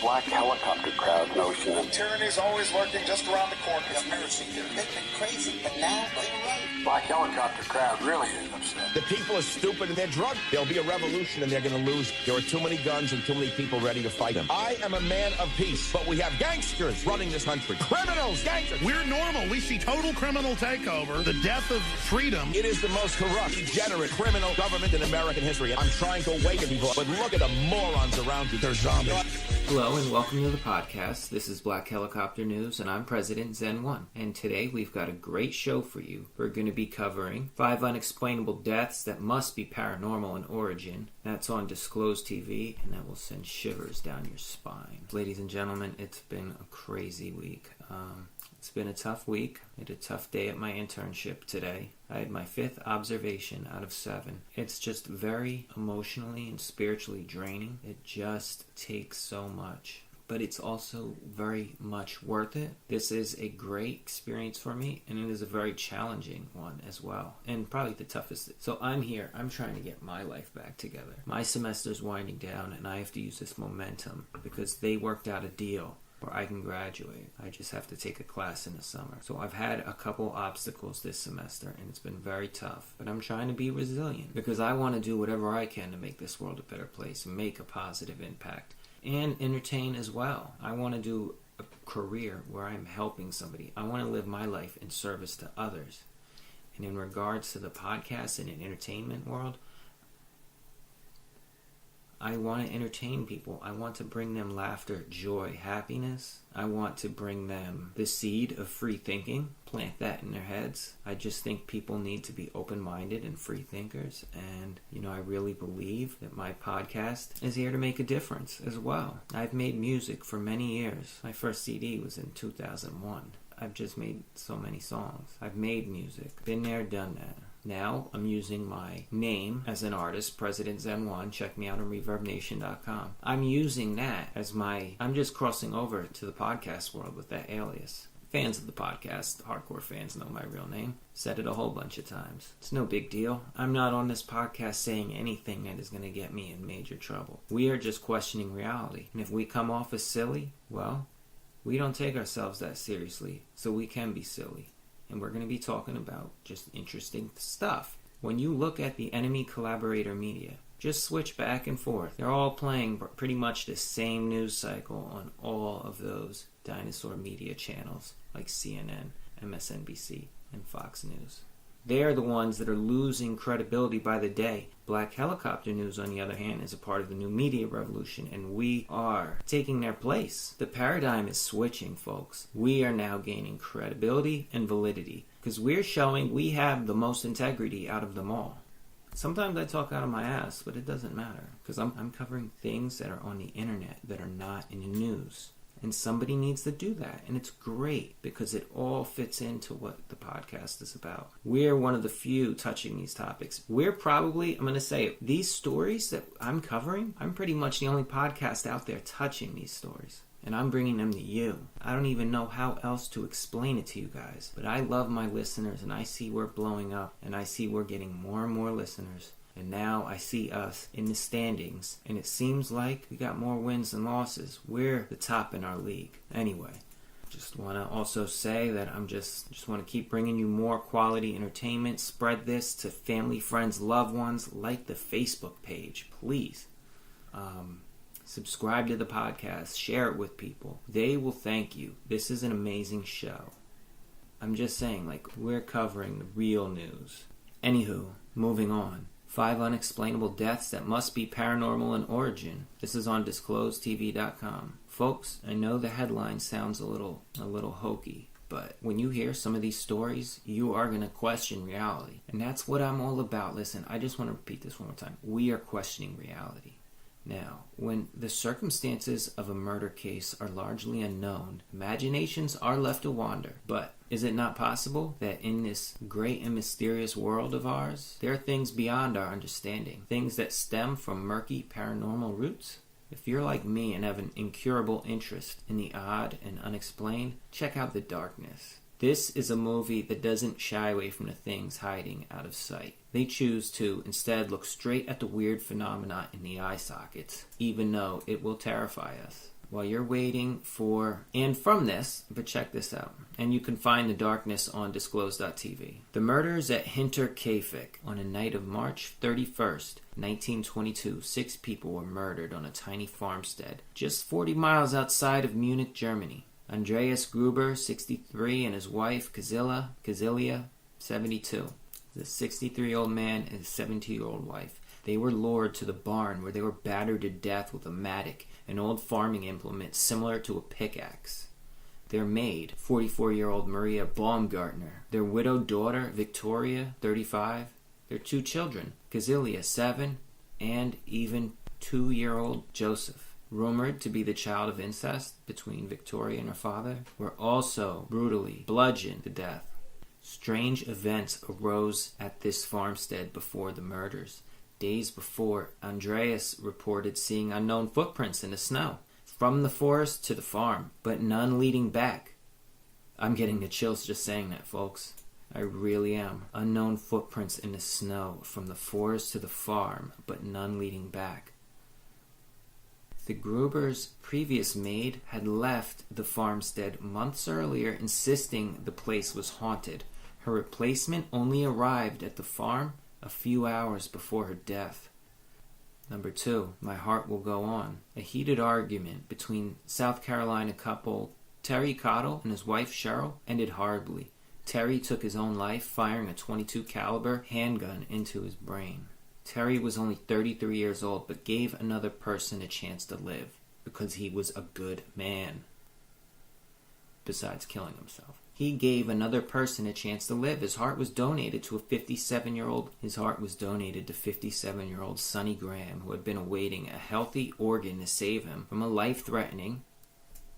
black helicopter crowd notion of tyranny's always lurking just around the corner. Conspiracy theory. They've been crazy, but now they're right. black helicopter crowd really is upset. The people are stupid and they're drunk. There'll be a revolution and they're going to lose. There are too many guns and too many people ready to fight them. I am a man of peace, but we have gangsters running this country. Criminals, gangsters. We're normal. We see total criminal takeover, the death of freedom. It is the most corrupt, degenerate, criminal government in American history. I'm trying to awaken people, but look at the morons around you. They're zombies. Hello and welcome to the podcast. This is Black Helicopter News and I'm President Zen-1. And today we've got a great show for you. We're going to be covering 5 unexplainable deaths that must be paranormal in origin. That's on Disclosed TV and that will send shivers down your spine. Ladies and gentlemen, it's been a crazy week. It's been a tough week. I had a tough day at my internship today. I had my 5th observation out of 7. It's just very emotionally and spiritually draining. It just takes so much. But it's also very much worth it. This is a great experience for me, and it is a very challenging one as well. And probably the toughest. So I'm here. I'm trying to get my life back together. My semester's winding down, and I have to use this momentum because they worked out a deal where I can graduate. I just have to take a class in the summer. So I've had a couple obstacles this semester and it's been very tough. But I'm trying to be resilient because I want to do whatever I can to make this world a better place and make a positive impact and entertain as well. I want to do a career where I'm helping somebody. I want to live my life in service to others. And in regards to the podcast and the entertainment world, I want to entertain people. I want to bring them laughter, joy, happiness. I want to bring them the seed of free thinking, plant that in their heads. I just think people need to be open-minded and free thinkers. And, I really believe that my podcast is here to make a difference as well. I've made music for many years. My first CD was in 2001. I've just made so many songs. I've made music. Been there, done that. Now, I'm using my name as an artist, President Zen-1. Check me out on ReverbNation.com. I'm using that as I'm just crossing over to the podcast world with that alias. Fans of the podcast, hardcore fans know my real name. Said it a whole bunch of times. It's no big deal. I'm not on this podcast saying anything that is going to get me in major trouble. We are just questioning reality. And if we come off as silly, well, we don't take ourselves that seriously, so we can be silly. And we're going to be talking about just interesting stuff. When you look at the enemy collaborator media, just switch back and forth. They're all playing pretty much the same news cycle on all of those dinosaur media channels like CNN, MSNBC, and Fox News. They're the ones that are losing credibility by the day. Black Helicopter News, on the other hand, is a part of the new media revolution, and we are taking their place. The paradigm is switching, folks. We are now gaining credibility and validity because we're showing we have the most integrity out of them all. Sometimes I talk out of my ass, but it doesn't matter because I'm covering things that are on the internet that are not in the news. And somebody needs to do that. And it's great because it all fits into what the podcast is about. We're one of the few touching these topics. We're probably, I'm going to say it, these stories that I'm covering, I'm pretty much the only podcast out there touching these stories. And I'm bringing them to you. I don't even know how else to explain it to you guys. But I love my listeners and I see we're blowing up. And I see we're getting more and more listeners. And now I see us in the standings, and it seems like we got more wins than losses. We're the top in our league. Anyway, just want to also say that I'm just want to keep bringing you more quality entertainment. Spread this to family, friends, loved ones. Like the Facebook page, please. Subscribe to the podcast. Share it with people. They will thank you. This is an amazing show. I'm just saying, we're covering the real news. Anywho, moving on. 5 unexplainable deaths that must be paranormal in origin. This is on DisclosedTV.com. Folks, I know the headline sounds a little hokey, but when you hear some of these stories, you are going to question reality. And that's what I'm all about. Listen, I just want to repeat this one more time. We are questioning reality. Now, when the circumstances of a murder case are largely unknown, imaginations are left to wander. But is it not possible that in this great and mysterious world of ours, there are things beyond our understanding, things that stem from murky paranormal roots? If you're like me and have an incurable interest in the odd and unexplained, check out The Darkness. This is a movie that doesn't shy away from the things hiding out of sight. They choose to instead look straight at the weird phenomena in the eye sockets, even though it will terrify us. while you're waiting for, and from this, but check this out, and you can find the darkness on disclose.tv. The murders at Hinterkaifeck on a night of March 31st, 1922, 6 people were murdered on a tiny farmstead just 40 miles outside of Munich, Germany. Andreas Gruber, 63, and his wife, Kazilia, 72. The 63-year-old man and his 70-year-old wife. They were lured to the barn where they were battered to death with a mattock, an old farming implement similar to a pickaxe. Their maid, 44-year-old Maria Baumgartner. Their widowed daughter, Victoria, 35. Their 2 children, Kazilia, 7, and even 2-year-old Joseph, rumored to be the child of incest between Victoria and her father, were also brutally bludgeoned to death. Strange events arose at this farmstead before the murders. Days before, Andreas reported seeing unknown footprints in the snow, from the forest to the farm, but none leading back. I'm getting the chills just saying that, folks. I really am. Unknown footprints in the snow, from the forest to the farm, but none leading back. The Gruber's previous maid had left the farmstead months earlier, insisting the place was haunted. Her replacement only arrived at the farm a few hours before her death. Number 2, My Heart Will Go On. A heated argument between South Carolina couple Terry Cottle and his wife Cheryl ended horribly. Terry took his own life, firing a .22 caliber handgun into his brain. Terry was only 33 years old, but gave another person a chance to live because he was a good man. Besides killing himself. He gave another person a chance to live. His heart was donated to 57-year-old Sonny Graham, who had been awaiting a healthy organ to save him from a life-threatening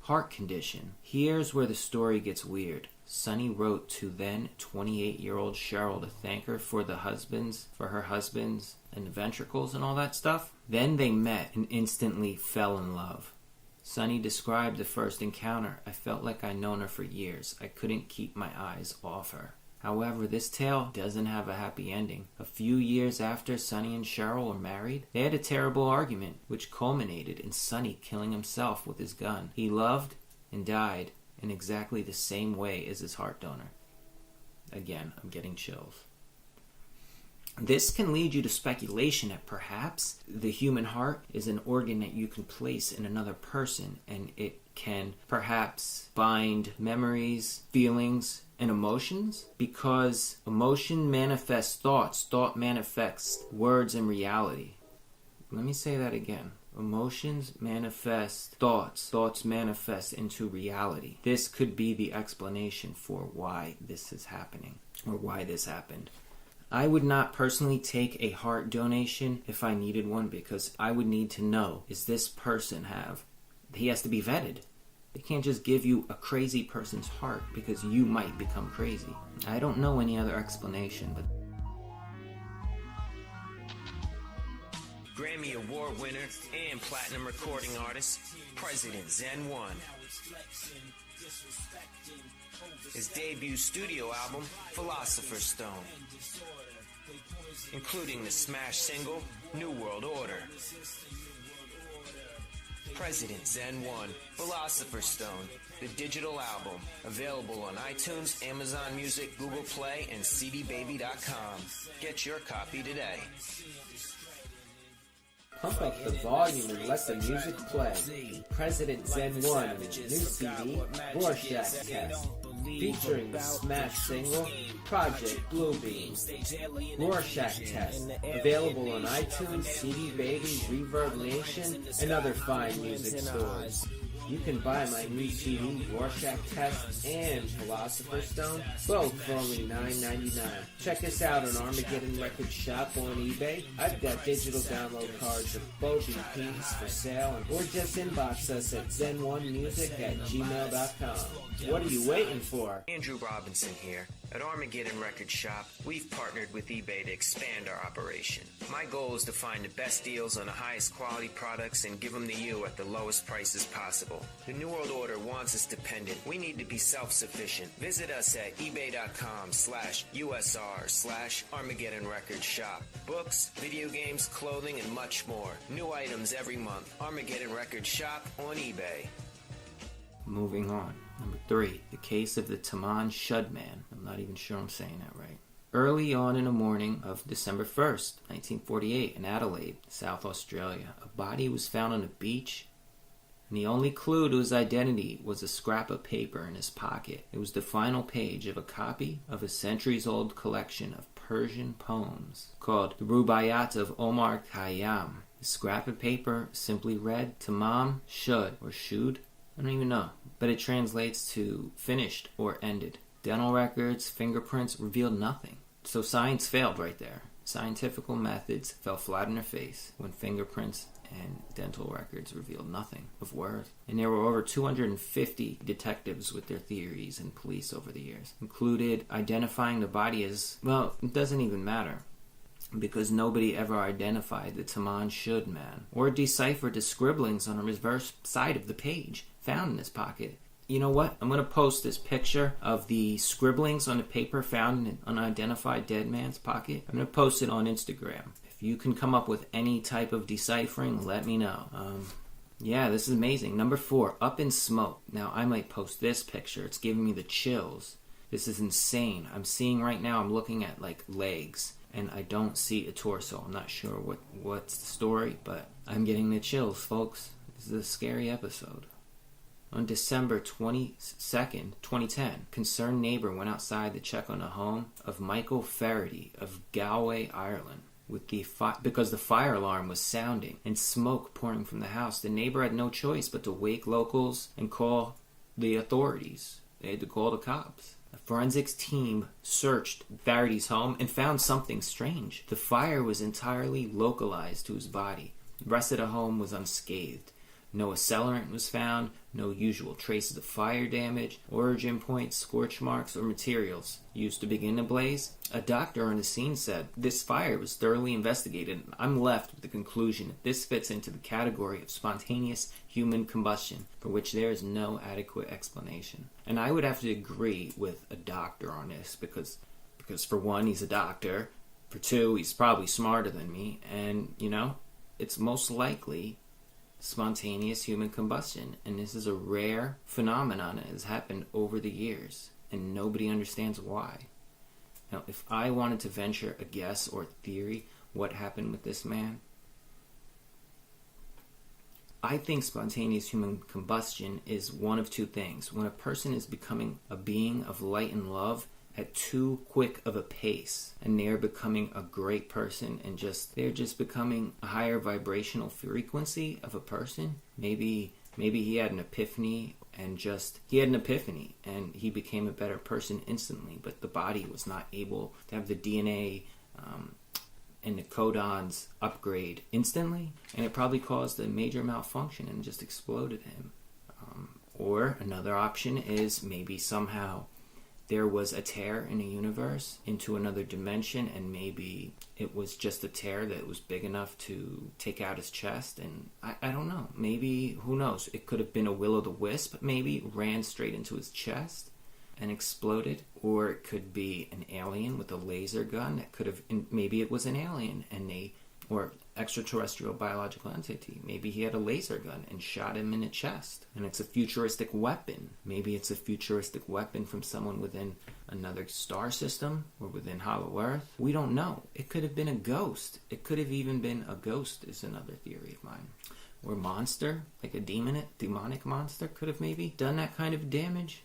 heart condition. Here's where the story gets weird. Sonny wrote to then 28-year-old Cheryl to thank her for her husbands, and the ventricles and all that stuff. Then they met and instantly fell in love. Sonny described the first encounter. I felt like I'd known her for years. I couldn't keep my eyes off her. However, this tale doesn't have a happy ending. A few years after Sonny and Cheryl were married, they had a terrible argument, which culminated in Sonny killing himself with his gun. He loved and died in exactly the same way as his heart donor. Again, I'm getting chills. This can lead you to speculation that perhaps the human heart is an organ that you can place in another person, and it can perhaps bind memories, feelings, and emotions, because emotion manifests thoughts, thought manifests words and reality. Let me say that again. Emotions manifest thoughts, thoughts manifest into reality. This could be the explanation for why this is happening, or why this happened. I would not personally take a heart donation if I needed one, because I would need to know, is this person he has to be vetted. They can't just give you a crazy person's heart because you might become crazy. I don't know any other explanation, but Grammy Award winner and platinum recording artist, President Zen-1. His debut studio album, Philosopher's Stone, including the smash single, New World Order. President Zen-1, Philosopher's Stone, the digital album, available on iTunes, Amazon Music, Google Play, and cdbaby.com. Get your copy today. pump up the volume and let the music play. President Zen-1, new CD, Rorschach Test, featuring the smash single, Project Bluebeam. Rorschach Test, available on iTunes, CD Baby, Reverb Nation, and other fine music stores. You can buy my new CD, Rorschach Test and Philosopher's Stone, both for only $9.99. Check us out on Armageddon Record Shop or on eBay. I've got digital download cards of both EPs for sale, or just inbox us at zen1music@gmail.com. What are you waiting for? Andrew Robinson here, At Armageddon Record Shop, we've partnered with eBay to expand our operation. My goal is to find the best deals on the highest quality products and give them to you at the lowest prices possible. The New World Order wants us dependent. We need to be self-sufficient. Visit us at ebay.com/USR/Armageddon Record Shop. Books, video games, clothing, and much more. New items every month. Armageddon Record Shop on eBay. Moving on. Number 3, the case of the Tunein Man. I'm not even sure I'm saying that right. Early on in the morning of December 1st, 1948, in Adelaide, South Australia, a body was found on a beach, and the only clue to his identity was a scrap of paper in his pocket. It was the final page of a copy of a centuries-old collection of Persian poems called the Rubaiyat of Omar Khayyam. The scrap of paper simply read Tamam Shud, or Shud. I don't even know, but it translates to finished or ended. Dental records, fingerprints revealed nothing. So science failed right there. Scientific methods fell flat in their face when fingerprints and dental records revealed nothing of worth. And there were over 250 detectives with their theories and police over the years, included identifying the body as, well, it doesn't even matter, because nobody ever identified the Tunein Man or deciphered the scribblings on the reverse side of the page found in his pocket. You know what? I'm going to post this picture of the scribblings on the paper found in an unidentified dead man's pocket. I'm going to post it on Instagram. If you can come up with any type of deciphering, let me know. Yeah, this is amazing. Number 4, Up in Smoke. Now, I might post this picture. It's giving me the chills. This is insane. I'm seeing right now, I'm looking at like legs, and I don't see a torso. I'm not sure what's the story, but I'm getting the chills, folks. This is a scary episode. On December 22nd, 2010, concerned neighbor went outside to check on the home of Michael Faraday of Galway, Ireland, because the fire alarm was sounding and smoke pouring from the house. The neighbor had no choice but to wake locals and call the authorities. They had to call the cops. A forensics team searched Faraday's home and found something strange. The fire was entirely localized to his body. The rest of the home was unscathed. No accelerant was found, no usual traces of fire damage, origin points, scorch marks, or materials used to begin the blaze. A doctor on the scene said, "This fire was thoroughly investigated, and I'm left with the conclusion that this fits into the category of spontaneous human combustion, for which there is no adequate explanation." And I would have to agree with a doctor on this, because for one, he's a doctor, for two, he's probably smarter than me, and, it's most likely spontaneous human combustion, and this is a rare phenomenon that has happened over the years, and nobody understands why. Now, if I wanted to venture a guess or theory what happened with this man, I think spontaneous human combustion is one of two things. When a person is becoming a being of light and love at too quick of a pace, and they're becoming a great person, and they're just becoming a higher vibrational frequency of a person. Maybe he had an epiphany and he became a better person instantly, but the body was not able to have the DNA and the codons upgrade instantly, and it probably caused a major malfunction and just exploded him. Or another option is maybe somehow there was a tear in the universe into another dimension, and maybe it was just a tear that was big enough to take out his chest, and I don't know. Maybe, who knows, it could have been a will-o'-the-wisp, maybe, ran straight into his chest and exploded. Or it could be an alien with a laser gun that could have, maybe it was an alien, or extraterrestrial biological entity. Maybe he had a laser gun and shot him in the chest, and it's a futuristic weapon. Maybe it's a futuristic weapon from someone within another star system or within Hollow Earth. We don't know. It could have been a ghost. It could have even been a ghost, is another theory of mine. Or monster, like a demonic monster could have maybe done that kind of damage.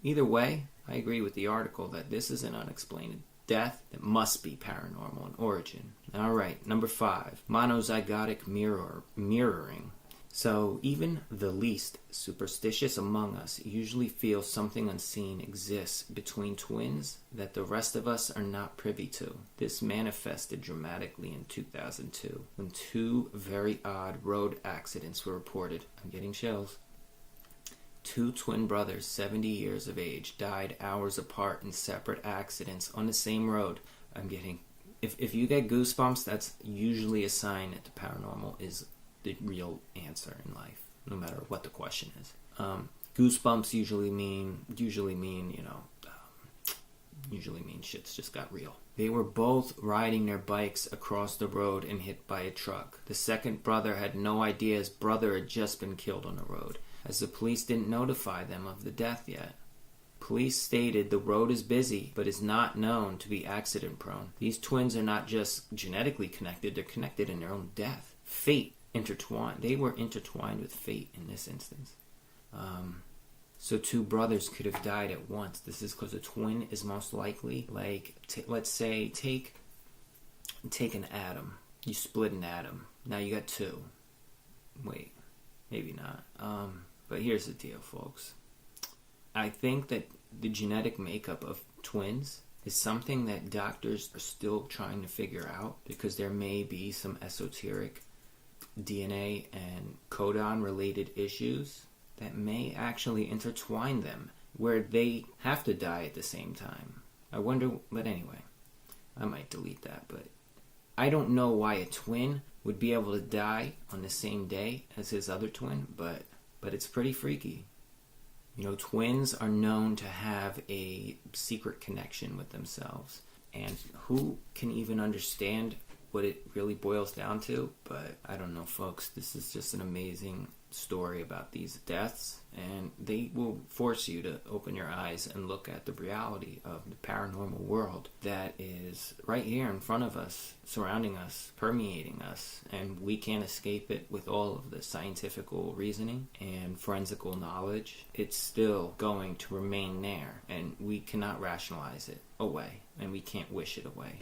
Either way, I agree with the article that this is an unexplained death that must be paranormal in origin. Alright, number 5, monozygotic mirroring. So even the least superstitious among us usually feel something unseen exists between twins that the rest of us are not privy to. This manifested dramatically in 2002 when 2 very odd road accidents were reported. I'm getting chills. Two twin brothers, 70 years of age, died hours apart in separate accidents on the same road. I'm getting... If you get goosebumps, that's usually a sign that the paranormal is the real answer in life, no matter what the question is. Goosebumps usually mean shit's just got real. They were both riding their bikes across the road and hit by a truck. The second brother had no idea his brother had just been killed on the road, as the police didn't notify them of the death yet. Police stated the road is busy, but is not known to be accident-prone. These twins are not just genetically connected, they're connected in their own death. Fate intertwined. They were intertwined with fate in this instance. So two brothers could have died at once. This is because a twin is most likely, like, let's say, take an atom. You split an atom. Now you got two. Wait, maybe not. But here's the deal, folks. I think that the genetic makeup of twins is something that doctors are still trying to figure out, because there may be some esoteric DNA and codon related issues that may actually intertwine them, where they have to die at the same time. I wonder, but anyway, I might delete that, but I don't know why a twin would be able to die on the same day as his other twin, but it's pretty freaky. You know, twins are known to have a secret connection with themselves, and who can even understand what it really boils down to? But I don't know, folks. This is just an amazing story about these deaths, and they will force you to open your eyes and look at the reality of the paranormal world that is right here in front of us, surrounding us, permeating us, and we can't escape it with all of the scientifical reasoning and forensical knowledge. It's still going to remain there, and we cannot rationalize it away, and we can't wish it away.